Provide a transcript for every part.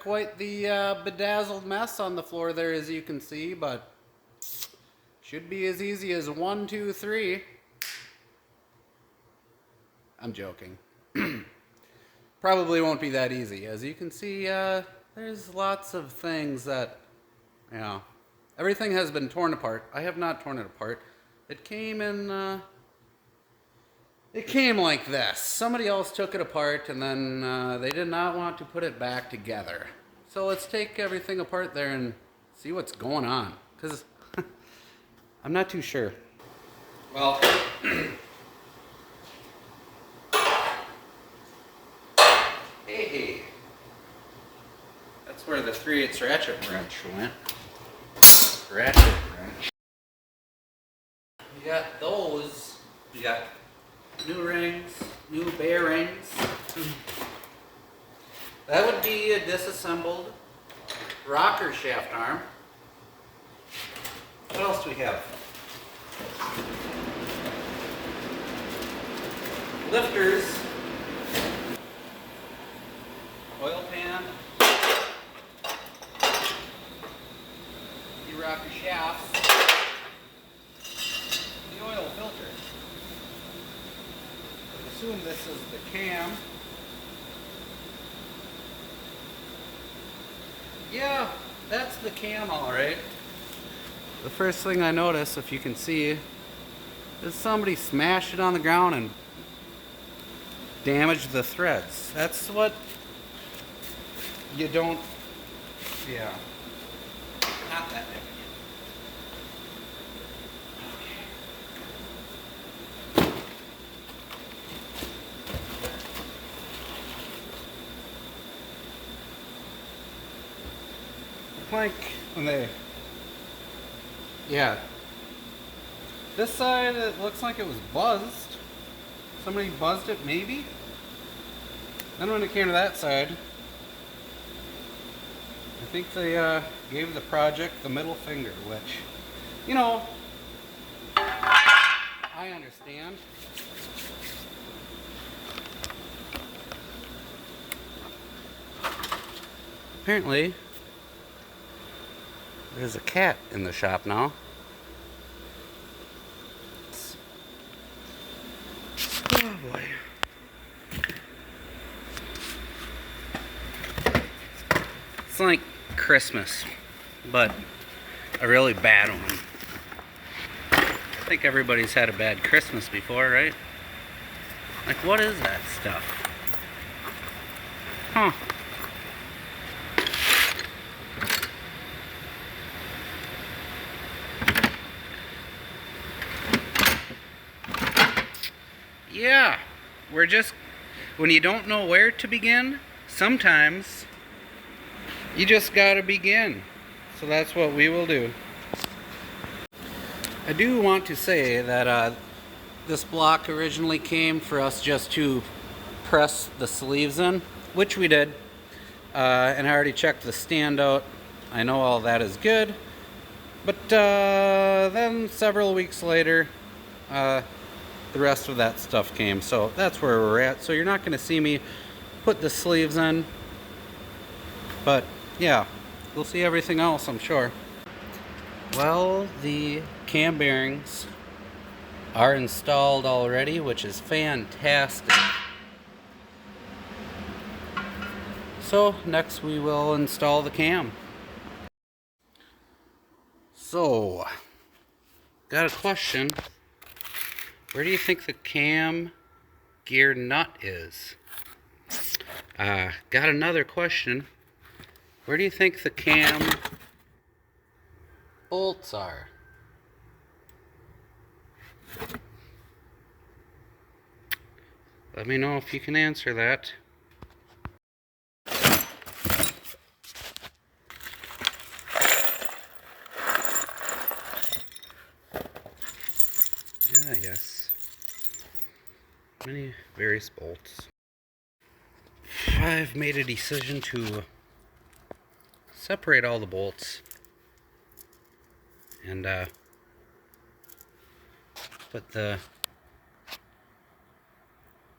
quite the bedazzled mess on the floor there, as you can see, but should be as easy as 1, 2, 3. I'm joking. Probably won't be that easy. As you can see, there's lots of things that, everything has been torn apart. I have not torn it apart. It came in, it came like this. Somebody else took it apart and then they did not want to put it back together. So let's take everything apart there and see what's going on. Because I'm not too sure. Well, hey, that's where the 3/8 ratchet wrench went. Ratchet wrench. You got those. You got new rings, new bearings. That would be a disassembled rocker shaft arm. What else do we have? Lifters, oil pan, the rocker shafts, the oil filter. I assume this is the cam. Yeah, that's the cam, all right. The first thing I notice, if you can see, is somebody smashed it on the ground and damaged the threads. That's what you don't, not that big. Plank when they, this side it looks like it was buzzed. Somebody buzzed it maybe. Then when it came to that side, I think they gave the project the middle finger, which, I understand. Apparently there's a cat in the shop now. Oh boy. It's like Christmas, but a really bad one. I think everybody's had a bad Christmas before, right? Like, what is that stuff? Huh. Yeah, when you don't know where to begin, sometimes you just gotta begin. So that's what we will do. I do want to say that this block originally came for us just to press the sleeves in, which we did. And I already checked the stand out. I know all that is good. But then several weeks later, the rest of that stuff came, so that's where we're at. So you're not going to see me put the sleeves in, but yeah, we'll see everything else, I'm sure. Well, the cam bearings are installed already, which is fantastic. So next we will install the cam. So, got a question. Where do you think the cam gear nut is? Got another question. Where do you think the cam bolts are? Let me know if you can answer that. Yes. Many various bolts. I've made a decision to separate all the bolts and put the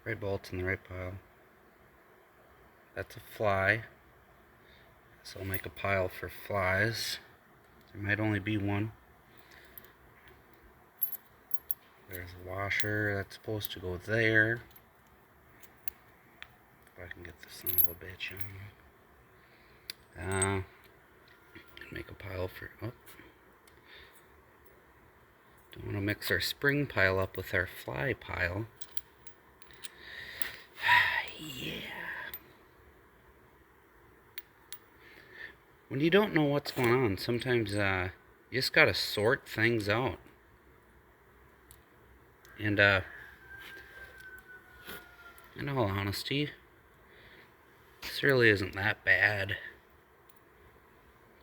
right bolts in the right pile. That's a fly. So I'll make a pile for flies. There might only be one. There's a washer that's supposed to go there. If I can get this son of a bitch on. Make a pile for, oh. Don't want to mix our spring pile up with our fly pile. Yeah. When you don't know what's going on, sometimes you just gotta sort things out. And in all honesty, this really isn't that bad.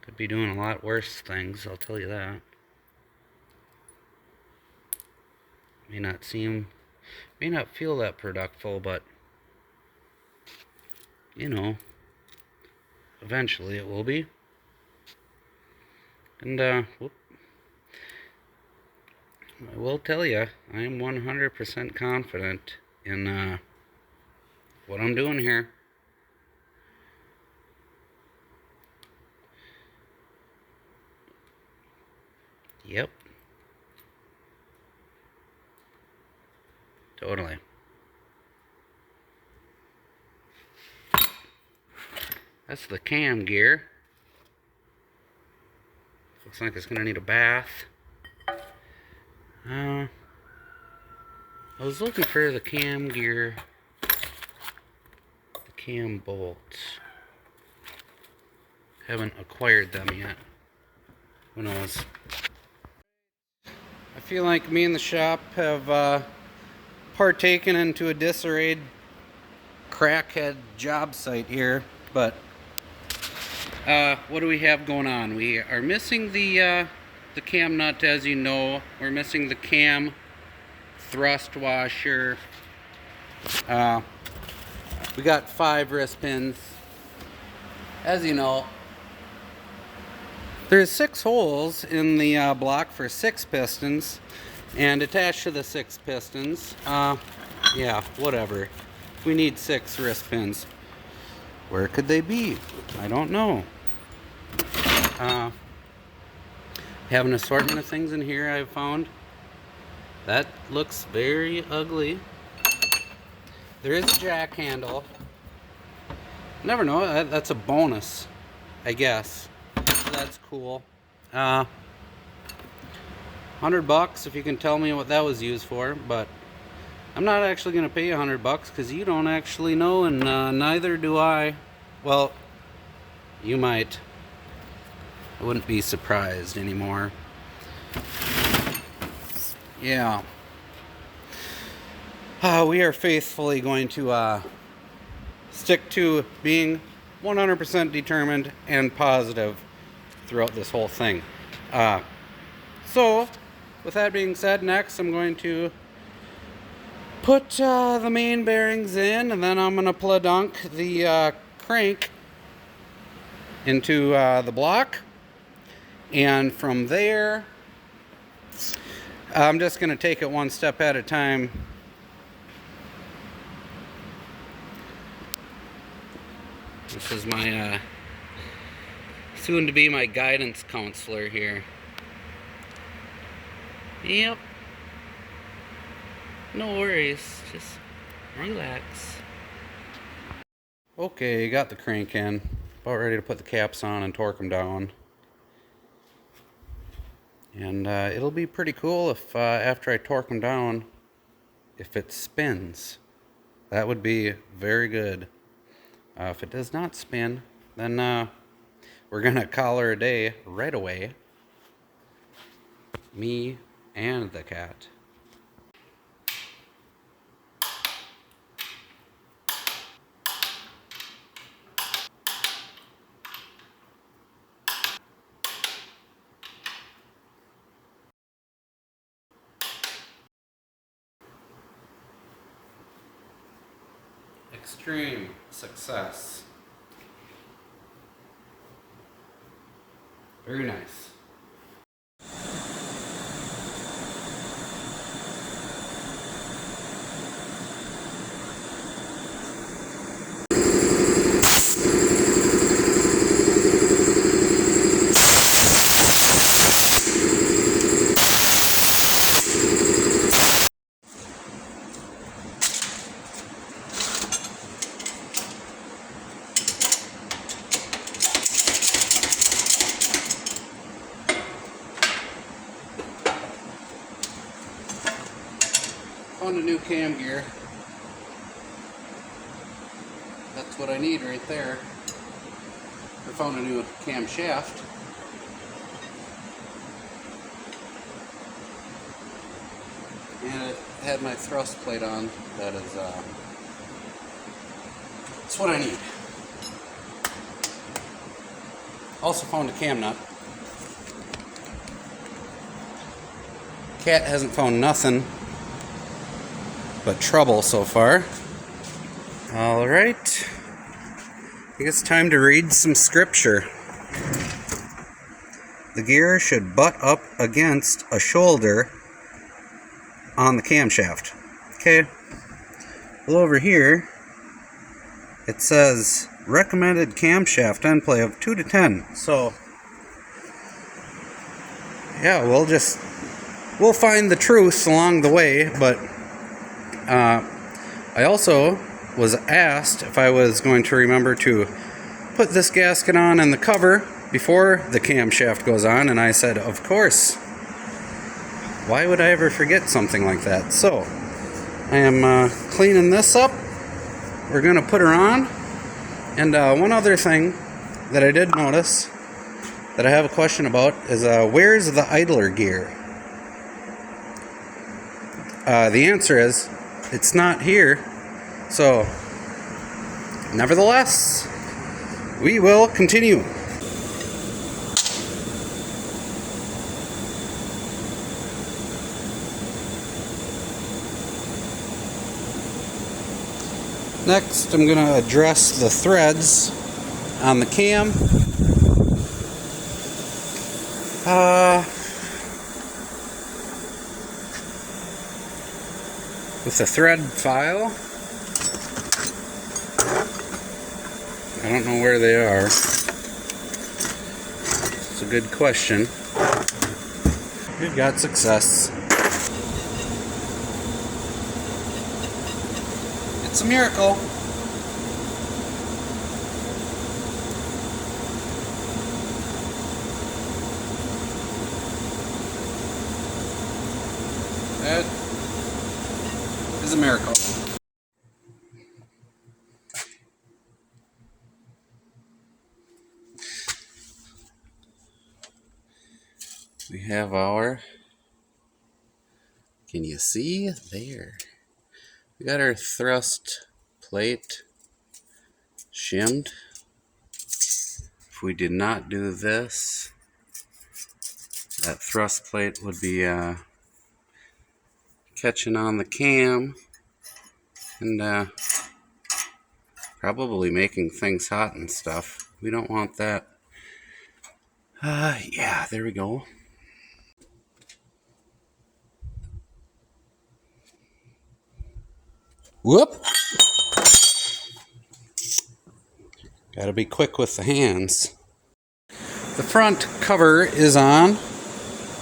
Could be doing a lot worse things, I'll tell you that. May not feel that productive, but you know, eventually it will be. And I will tell you, I am 100% confident in what I'm doing here. Yep. Totally. That's the cam gear. Looks like it's gonna need a bath. I was looking for the cam gear, the cam bolts. Haven't acquired them yet. Who knows? I feel like me and the shop have partaken into a disarrayed crackhead job site here, but what do we have going on? We are missing the cam nut, as you know. We're missing the cam thrust washer. We got 5 wrist pins. As you know, there's 6 holes in the block for 6 pistons, and attached to the 6 pistons, yeah, whatever. We need 6 wrist pins. Where could they be? I don't know. Have an assortment of things in here I've found. That looks very ugly. There is a jack handle. Never know, that's a bonus, I guess. So that's cool. $100 if you can tell me what that was used for, but I'm not actually going to pay you $100 because you don't actually know, and neither do I. Well, you might. I wouldn't be surprised anymore. Yeah. We are faithfully going to stick to being 100% determined and positive throughout this whole thing. So, with that being said, next I'm going to put the main bearings in, and then I'm going to plug-dunk the crank into the block. And from there, I'm just going to take it one step at a time. This is my soon to be my guidance counselor here. Yep. No worries, just relax. Okay, got the crank in. About ready to put the caps on and torque them down. And it'll be pretty cool if after I torque them down, if it spins. That would be very good. If it does not spin, then we're gonna call her a day right away. Me and the cat. Extreme success. Very nice. Found a new cam gear. That's what I need right there. I found a new camshaft. And it had my thrust plate on. That's what I need. Also found a cam nut. Cat hasn't found nothing but trouble so far. Alright. I think it's time to read some scripture. The gear should butt up against a shoulder on the camshaft. Okay. Well, over here it says recommended camshaft end play of 2 to 10. So yeah, we'll find the truth along the way. But I also was asked if I was going to remember to put this gasket on and the cover before the camshaft goes on, and I said, of course. Why would I ever forget something like that? So, I am cleaning this up. We're going to put her on. And one other thing that I did notice that I have a question about is where's the idler gear? The answer is it's not here. So, nevertheless, we will continue. Next, I'm going to address the threads on the cam. With the thread file. I don't know where they are. It's a good question. We've got success. It's a miracle. That is a miracle. We have our, can you see there? We got our thrust plate shimmed. If we did not do this, that thrust plate would be catching on the cam and probably making things hot and stuff. We don't want that. Yeah, there we go. Whoop! Gotta be quick with the hands. The front cover is on.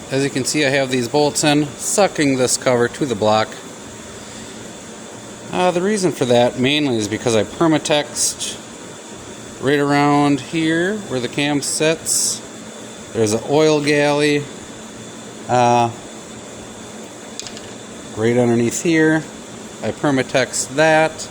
As you can see, I have these bolts in, sucking this cover to the block. The reason for that mainly is because I permatexed right around here where the cam sits. There's an oil galley right underneath here. I permatexed that.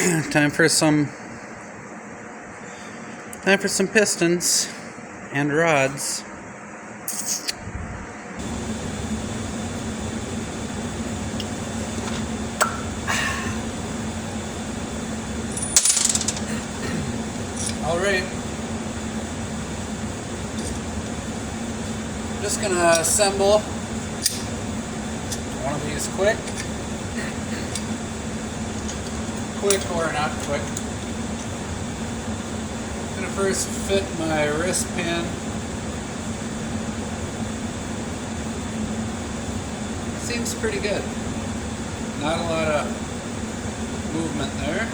Time for some pistons and rods. All right. Just gonna assemble one of these quick or not quick. I'm gonna first fit my wrist pin. Seems pretty good. Not a lot of movement there.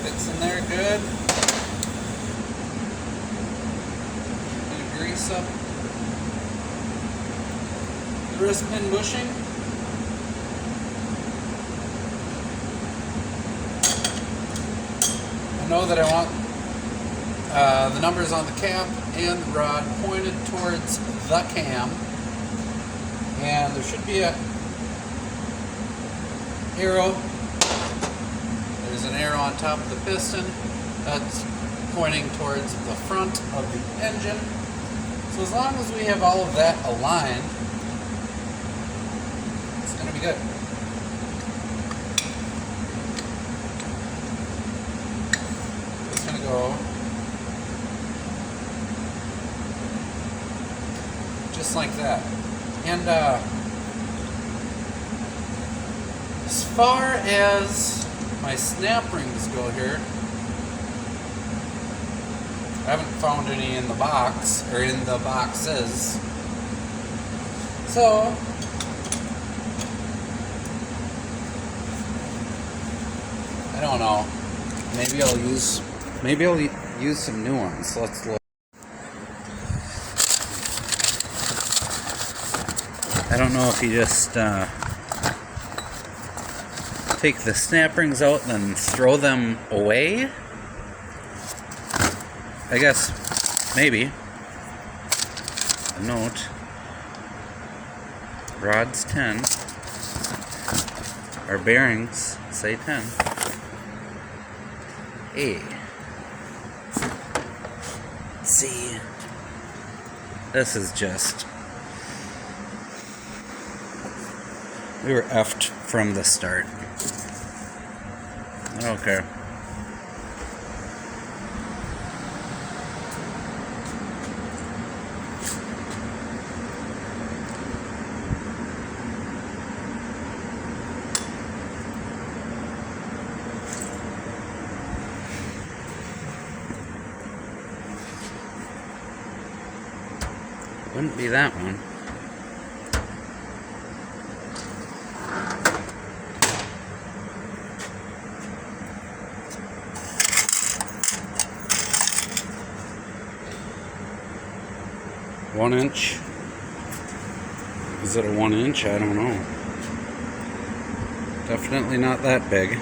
Fits in there good. Gonna grease up the wrist pin bushing. I know that I want the numbers on the cap and the rod pointed towards the cam, and there should be a arrow. There's an arrow on top of the piston that's pointing towards the front of the engine. So as long as we have all of that aligned, it's going to be good. It's going to go just like that. And as far as my snap rings go here, I haven't found any in the box, or in the boxes. So, I don't know. Maybe I'll use some new ones. Let's look. I don't know if you just take the snap rings out and then throw them away. I guess maybe. A note. Rods 10. Our bearings say 10. A. C. This is just... We were effed from the start. I don't care. Wouldn't be that one. One inch. Is it a 1 inch? I don't know. Definitely not that big.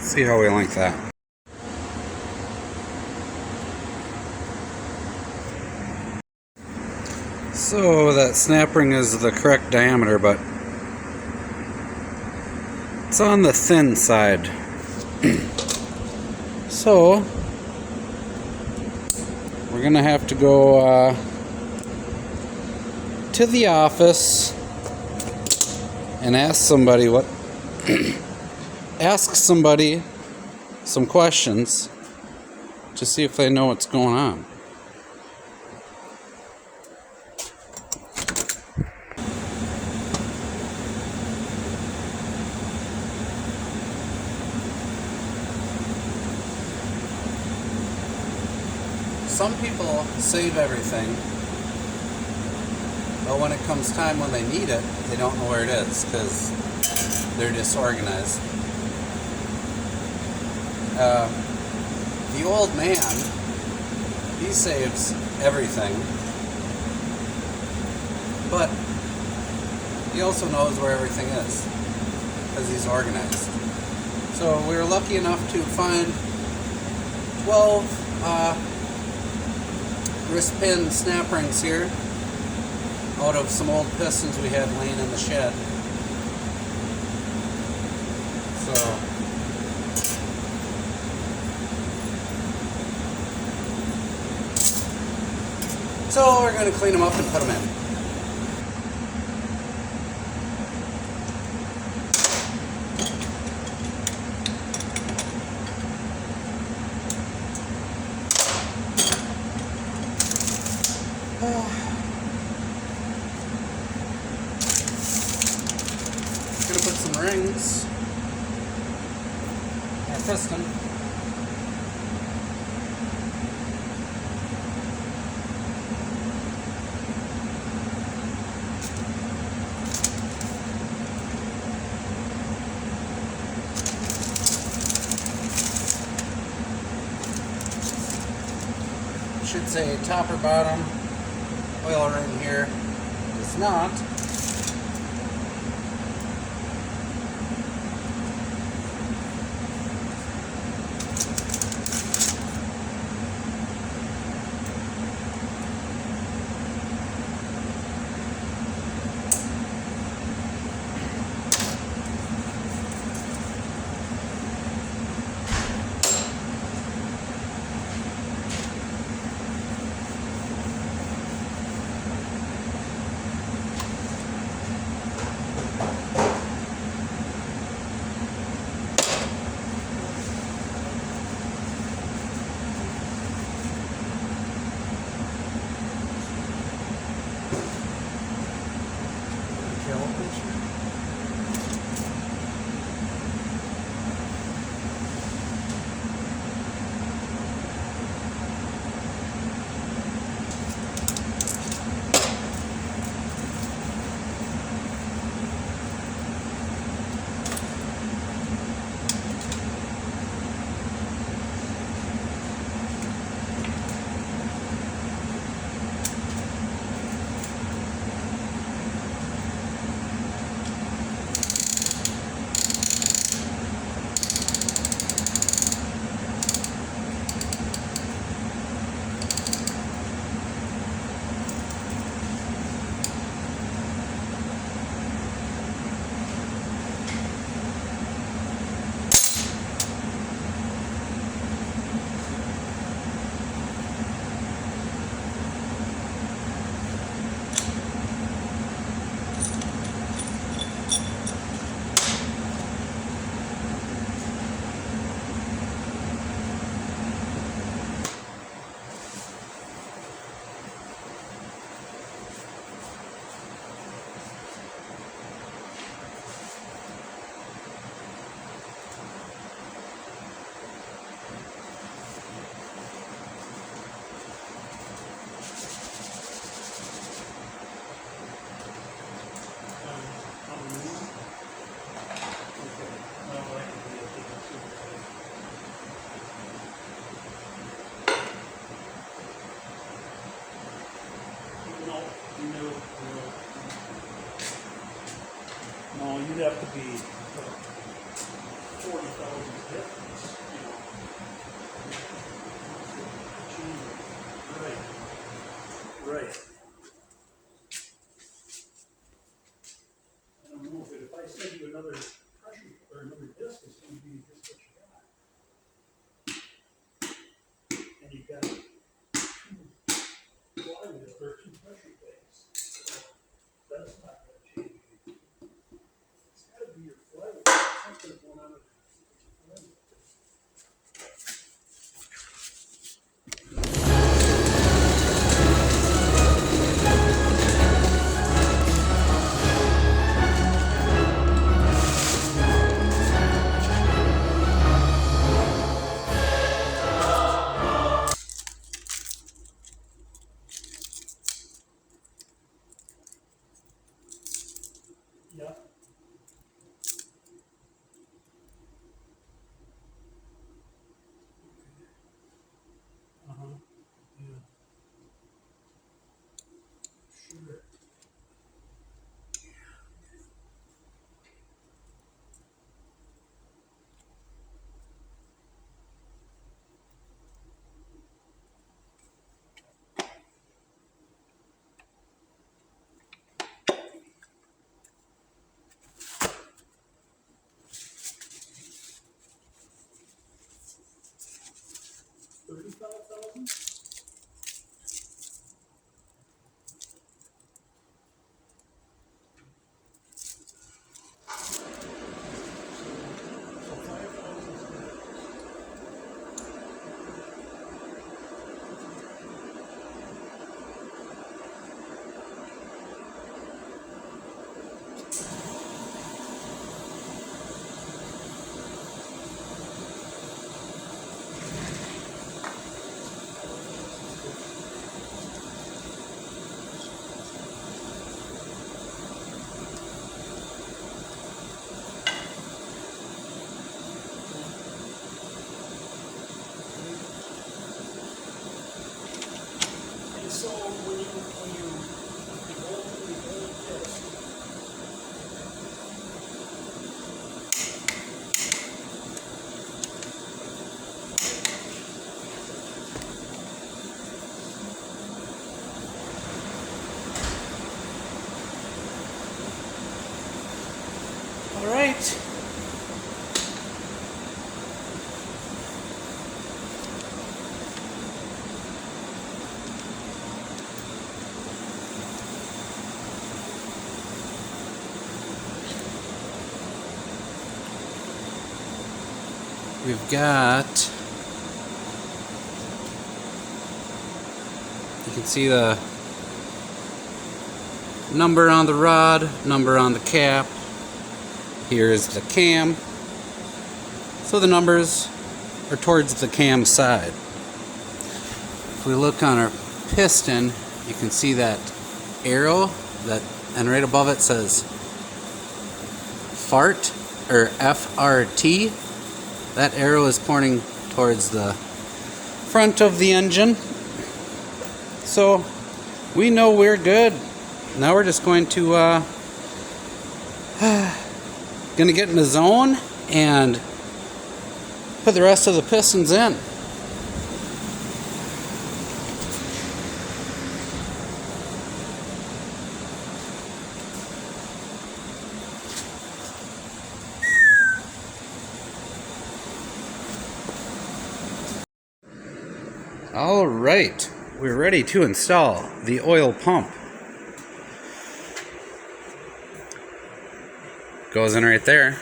See how we like that. So that snap ring is the correct diameter, but it's on the thin side. So we're gonna have to go to the office and ask somebody some questions to see if they know what's going on. Some people save everything, but when it comes time when they need it, they don't know where it is because they're disorganized. The old man, he saves everything, but he also knows where everything is because he's organized. So we were lucky enough to find 12 wrist pin snap rings here out of some old pistons we had laying in the shed. So we're going to clean them up and put them in. Gonna put some rings in our piston. Should say top or bottom. Oil ring here is not. No, you'd have to be 40,000 difference, Right. I don't know if I send you another pressure or another disc, it's going to be just what you got. And you've got two plywood or two pressure plates. So that's not going to change. It's got to be your plywood. Something going on with your plywood. 5,000. So 5,000 is good. And so when you ultimately hold this, All right. We've got, you can see the number on the rod, number on the cap. Here's the cam. So the numbers are towards the cam side. If we look on our piston, you can see that arrow and right above it says FART or FRT. That arrow is pointing towards the front of the engine. So we know we're good. Now we're just going to get in the zone and put the rest of the pistons in. All right, we're ready to install the oil pump. Goes in right there.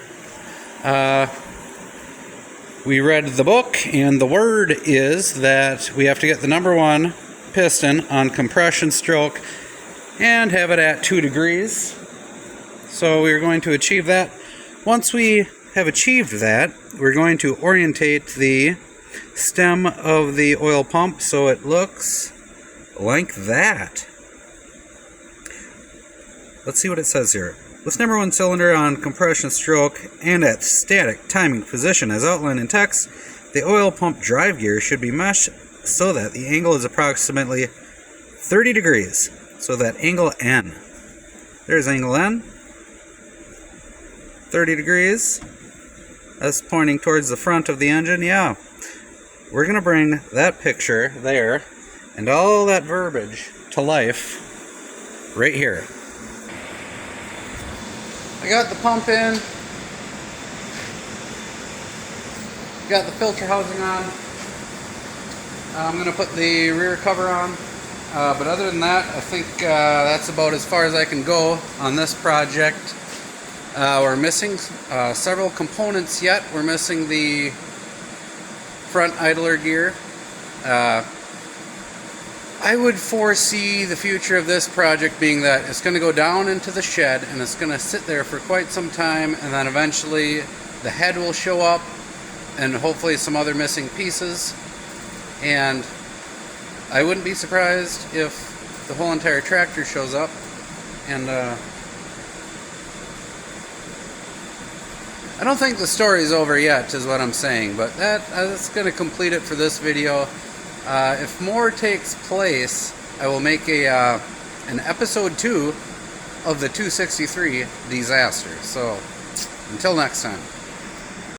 We read the book, and the word is that we have to get the number 1 piston on compression stroke and have it at 2 degrees. So we're going to achieve that. Once we have achieved that, we're going to orientate the stem of the oil pump so it looks like that. Let's see what it says here. With number 1 cylinder on compression stroke and at static timing position as outlined in text, the oil pump drive gear should be meshed so that the angle is approximately 30 degrees. So that angle N. There's angle N. 30 degrees. That's pointing towards the front of the engine. Yeah. We're going to bring that picture there and all that verbiage to life right here. I got the pump in, got the filter housing on. I'm going to put the rear cover on, but other than that, I think that's about as far as I can go on this project. We're missing several components yet. We're missing the front idler gear. I would foresee the future of this project being that it's going to go down into the shed and it's going to sit there for quite some time, and then eventually the head will show up and hopefully some other missing pieces, and I wouldn't be surprised if the whole entire tractor shows up. And I don't think the story's over yet is what I'm saying, but that's going to complete it for this video. If more takes place, I will make an episode 2 of the 263 disaster. So, until next time.